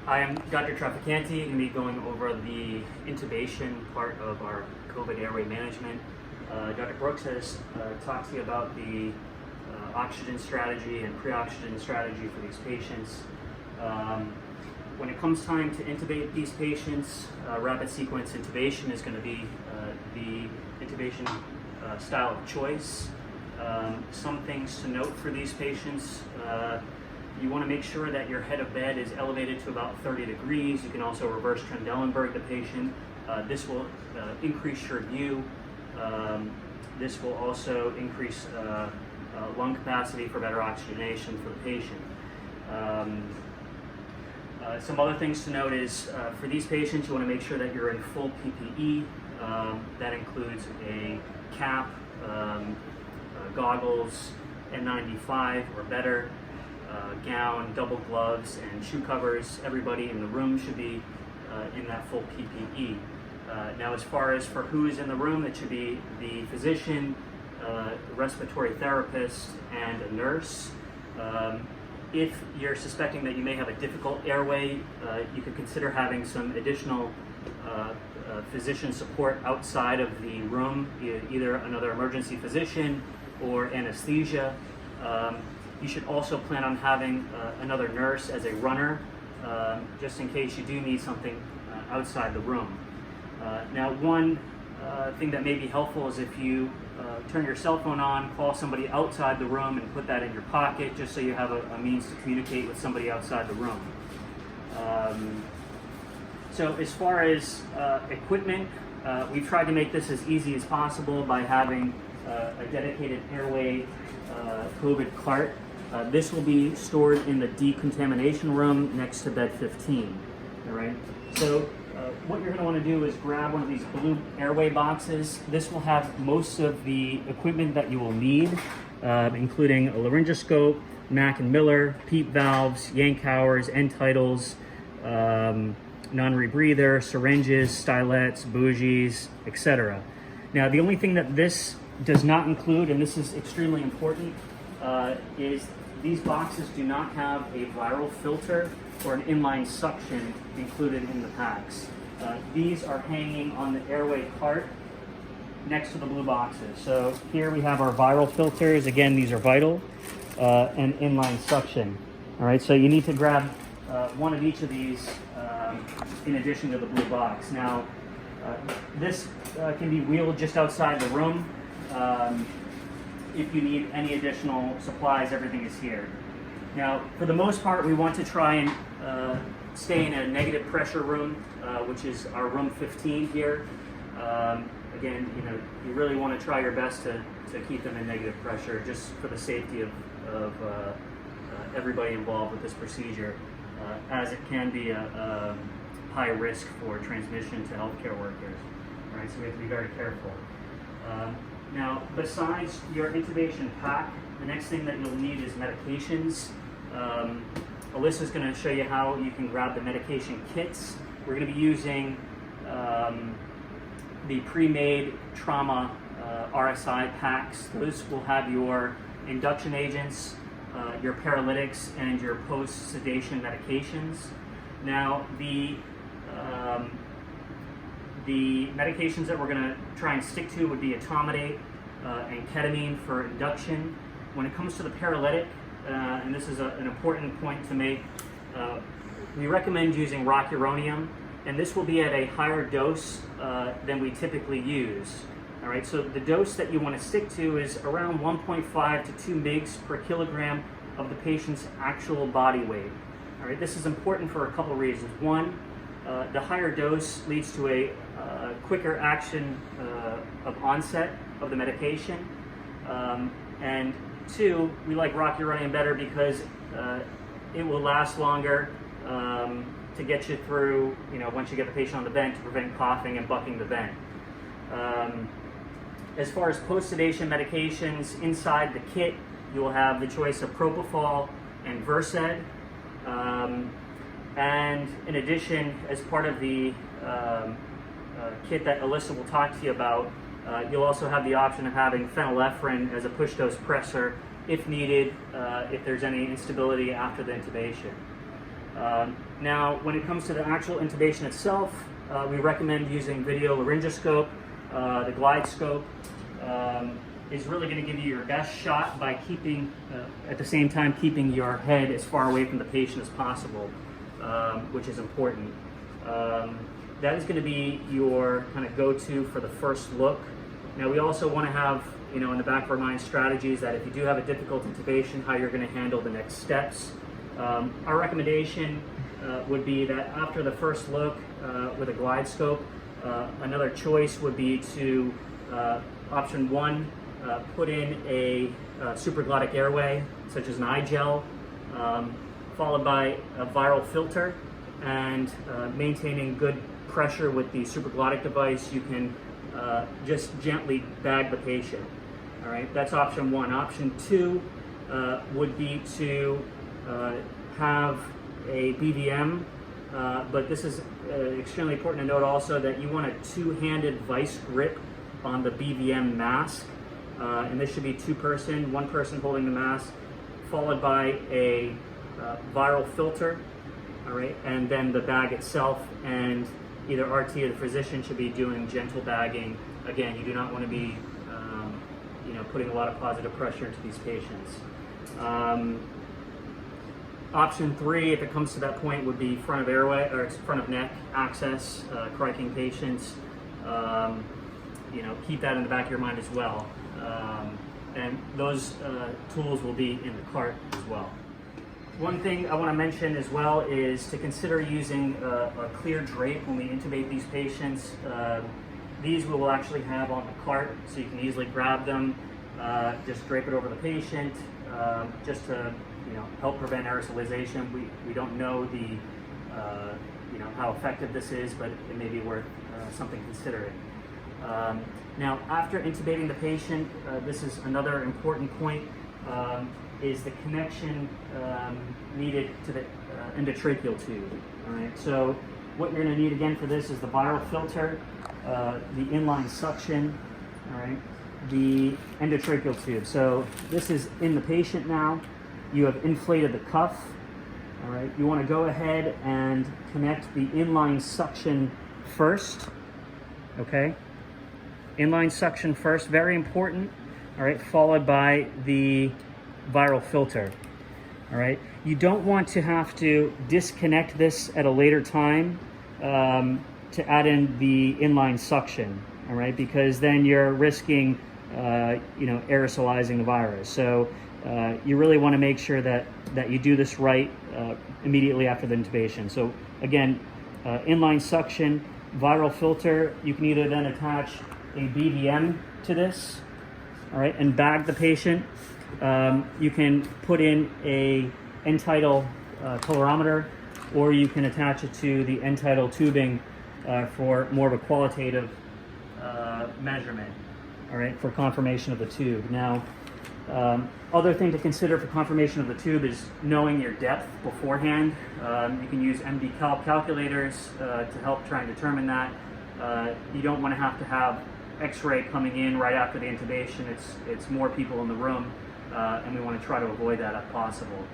Hi, I'm Dr. Trafficanti. I'm going to be going over the intubation part of our COVID airway management. Dr. Brooks has talked to you about the oxygen strategy and pre-oxygen strategy for these patients. When it comes time to intubate these patients, rapid sequence intubation is going to be the intubation style of choice. Some things to note for these patients. You want to make sure that your head of bed is elevated to about 30 degrees. You can also reverse Trendelenburg the patient. This will increase your view. This will also increase lung capacity for better oxygenation for the patient. Some other things to note is for these patients, you want to make sure that you're in full PPE. That includes a cap, goggles, N95 or better, gown, double gloves, and shoe covers. Everybody in the room should be in that full PPE. Now, as far as for who is in the room, it should be the physician, respiratory therapist, and a nurse. If you're suspecting that you may have a difficult airway, you could consider having some additional physician support outside of the room, either another emergency physician or anesthesia. You should also plan on having another nurse as a runner, just in case you do need something outside the room. Now, one thing that may be helpful is if you turn your cell phone on, call somebody outside the room, and put that in your pocket, just so you have a means to communicate with somebody outside the room. So as far as equipment, we've tried to make this as easy as possible by having a dedicated airway COVID cart. This will be stored in the decontamination room next to bed 15. All right. So what you're going to want to do is grab one of these blue airway boxes. This will have most of the equipment that you will need, including a laryngoscope, Mack and Miller, PEEP valves, Yankauers, end titles, non-rebreather, syringes, stylets, bougies, etc. Now, the only thing that this does not include, and this is extremely important, is these boxes do not have a viral filter or an inline suction included in the packs. These are hanging on the airway cart next to the blue boxes. So here we have our viral filters. Again, these are vital, and inline suction. All right, so you need to grab one of each of these in addition to the blue box. Now, this can be wheeled just outside the room. If you need any additional supplies, everything is here. Now, for the most part, we want to try and stay in a negative pressure room, which is our room 15 here. Again, you really want to try your best to keep them in negative pressure, just for the safety of everybody involved with this procedure, as it can be a high risk for transmission to healthcare workers. All right, so we have to be very careful. Now, besides your intubation pack, the next thing that you'll need is medications. Alyssa's going to show you how you can grab the medication kits. We're going to be using the pre-made trauma RSI packs. Those will have your induction agents, your paralytics, and your post-sedation medications. Now, the medications that we're going to try and stick to would be etomidate and ketamine for induction. When it comes to the paralytic, and this is an important point to make, we recommend using rocuronium, and this will be at a higher dose than we typically use. All right, so the dose that you want to stick to is around 1.5 to 2 mg per kilogram of the patient's actual body weight. All right, this is important for a couple of reasons. One, the higher dose leads to a quicker action of onset of the medication. And two, we like rocuronium better because it will last longer to get you through, once you get the patient on the vent, to prevent coughing and bucking the vent. As far as post-sedation medications, inside the kit, you will have the choice of propofol and Versed. And in addition, as part of the kit that Alyssa will talk to you about, you'll also have the option of having phenylephrine as a push-dose pressor if needed, if there's any instability after the intubation. Now, when it comes to the actual intubation itself, we recommend using video laryngoscope. The glide scope is really going to give you your best shot by keeping, at the same time, keeping your head as far away from the patient as possible, which is important. That is going to be your kind of go-to for the first look. Now, we also want to have, in the back of our mind, strategies that if you do have a difficult intubation, how you're going to handle the next steps. Our recommendation would be that after the first look with a glide scope, another choice would be to, option one, put in a supraglottic airway, such as an eye gel, followed by a viral filter, and maintaining good pressure with the supraglottic device, you can just gently bag the patient. All right, that's option one. Option two would be to have a BVM, but this is extremely important to note also that you want a two-handed vice grip on the BVM mask, and this should be two-person, one person holding the mask, followed by a viral filter, all right, and then the bag itself, and either RT or the physician should be doing gentle bagging. Again, you do not want to be putting a lot of positive pressure into these patients. Option three, if it comes to that point, would be front of airway or front of neck access, criking patients. Keep that in the back of your mind as well. And those tools will be in the cart as well. One thing I want to mention as well is to consider using a clear drape when we intubate these patients. These we will actually have on the cart, so you can easily grab them, just drape it over the patient, just to help prevent aerosolization. We don't know the how effective this is, but it may be worth something considering. Now, after intubating the patient, this is another important point, is the connection needed to the endotracheal tube. All right. So what you're going to need again for this is the viral filter, the inline suction, all right, the endotracheal tube. So this is in the patient now. You have inflated the cuff. All right. You want to go ahead and connect the inline suction first. Okay. Inline suction first, very important. All right. Followed by the viral filter. All right. You don't want to have to disconnect this at a later time to add in the inline suction. All right, because then you're risking, aerosolizing the virus. So you really want to make sure that you do this right immediately after the intubation. So again, inline suction, viral filter. You can either then attach a BVM to this, all right, and bag the patient. You can put in a end-tidal colorimeter, or you can attach it to the end-tidal tubing for more of a qualitative measurement, all right, for confirmation of the tube. Now, other thing to consider for confirmation of the tube is knowing your depth beforehand. You can use MD calculators to help try and determine that. You don't want to have X-ray coming in right after the intubation. It's more people in the room, and we want to try to avoid that if possible.